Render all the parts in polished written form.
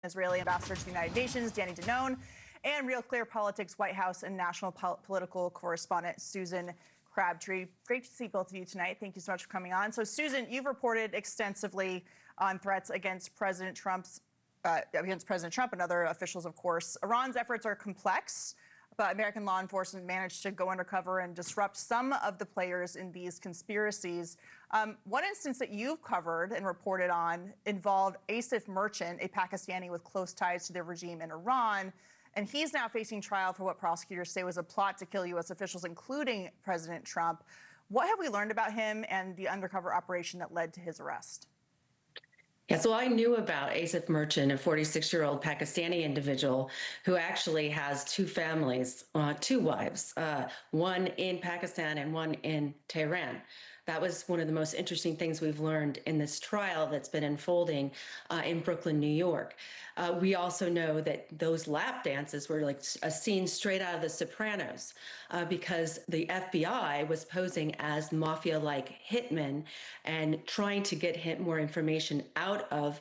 Israeli ambassador to the United Nations, Danon, and Real Clear Politics White House and national political correspondent Susan Crabtree. Great to see both of you tonight. Thank you so much for coming on. So, Susan, you've reported extensively on threats against President Trump and other officials, of course. Iran's efforts are complex, but American law enforcement managed to go undercover and disrupt some of the players in these conspiracies. One instance that you've covered and reported on involved Asif Merchant, a Pakistani with close ties to the regime in Iran, and he's now facing trial for what prosecutors say was a plot to kill U.S. officials, including President Trump. What have we learned about him and the undercover operation that led to his arrest? Yeah, so I knew about Asif Merchant, a 46-year-old Pakistani individual who actually has two families, two wives, one in Pakistan and one in Tehran. That was one of the most interesting things we've learned in this trial that's been unfolding in Brooklyn, New York. We also know that those lap dances were like a scene straight out of The Sopranos because the FBI was posing as mafia-like hitmen and trying to get more information out of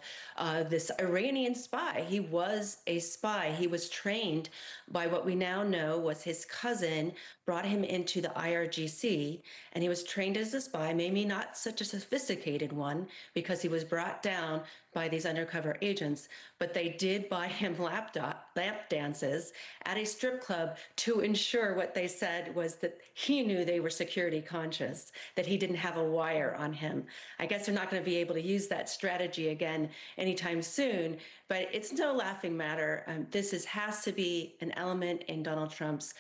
this Iranian spy. He was a spy. He was trained by what we now know was his cousin brought him into the IRGC, and he was trained as a spy, maybe not such a sophisticated one, because he was brought down by these undercover agents, but they did buy him lap dances at a strip club to ensure what they said was that he knew they were security conscious, that he didn't have a wire on him. I guess they're not going to be able to use that strategy again anytime soon, but it's no laughing matter. This has to be an element in Donald Trump's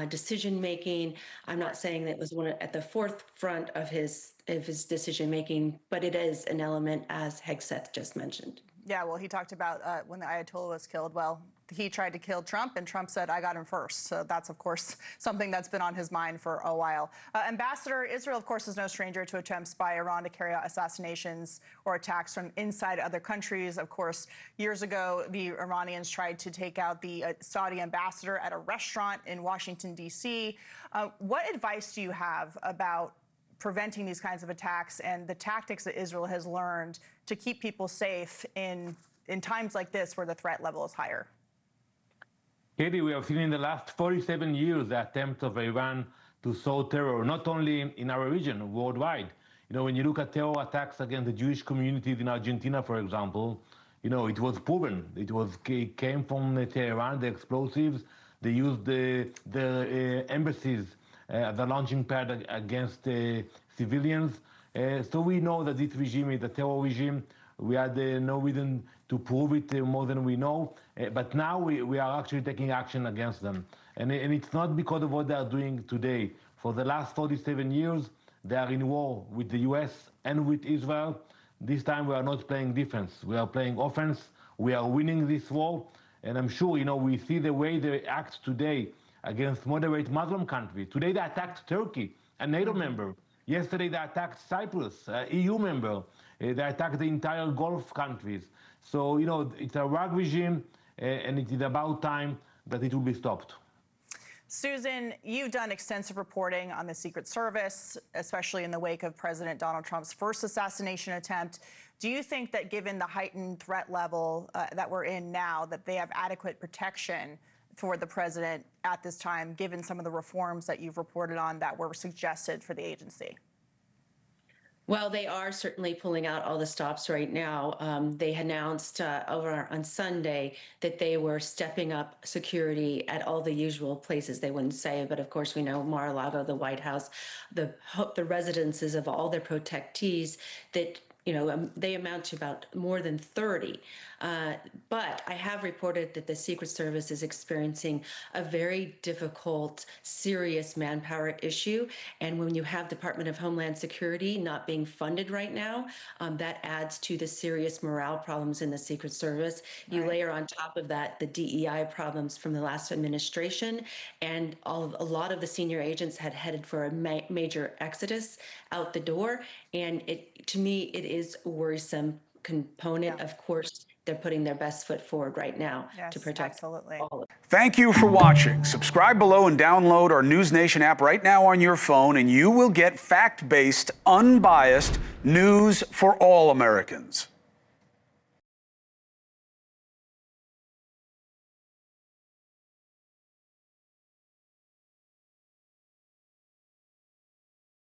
decision-making. I'm not saying that it was one at the forefront of his decision-making, but it is an element, as Hegseth just mentioned. Yeah, well, he talked about when the Ayatollah was killed. Well, he tried to kill Trump, and Trump said, I got him first. So that's, of course, something that's been on his mind for a while. Ambassador, Israel, of course, is no stranger to attempts by Iran to carry out assassinations or attacks from inside other countries. Of course, years ago, the Iranians tried to take out the Saudi ambassador at a restaurant in Washington, D.C. What advice do you have about preventing these kinds of attacks and the tactics that Israel has learned to keep people safe in times like this where the threat level is higher? Katie, we have seen in the last 47 years the attempt of Iran to sow terror, not only in our region, worldwide. You know, when you look at terror attacks against the Jewish communities in Argentina, for example, you know, it was proven. It came from Tehran, the explosives. They used the embassies the launching pad against civilians. So we know that this regime is a terror regime. We had no reason to prove it more than we know. But now we are actually taking action against them. And it's not because of what they are doing today. For the last 47 years, they are in war with the US and with Israel. This time we are not playing defense. We are playing offense. We are winning this war. And I'm sure, you know, we see the way they act today against moderate Muslim countries. Today they attacked Turkey, a NATO member. Yesterday they attacked Cyprus, an EU member. They attacked the entire Gulf countries. So, you know, it's a rogue regime, and it is about time that it will be stopped. Susan, you've done extensive reporting on the Secret Service, especially in the wake of President Donald Trump's first assassination attempt. Do you think that given the heightened threat level that we're in now, that they have adequate protection for the president at this time, given some of the reforms that you've reported on that were suggested for the agency? Well, they are certainly pulling out all the stops right now. They announced over on Sunday that they were stepping up security at all the usual places. They wouldn't say, but of course we know Mar-a-Lago, the White House, the residences of all their protectees that, you know, they amount to about more than 30. But I have reported that the Secret Service is experiencing a very difficult, serious manpower issue. And when you have Department of Homeland Security not being funded right now, that adds to the serious morale problems in the Secret Service. You layer on top of that the DEI problems from the last administration, and a lot of the senior agents had headed for a major exodus out the door. And to me, it is a worrisome component. Of course, they're putting their best foot forward right now to protect all of it. Thank you for watching. Subscribe below and download our NewsNation app right now on your phone, and you will get fact-based, unbiased news for all Americans.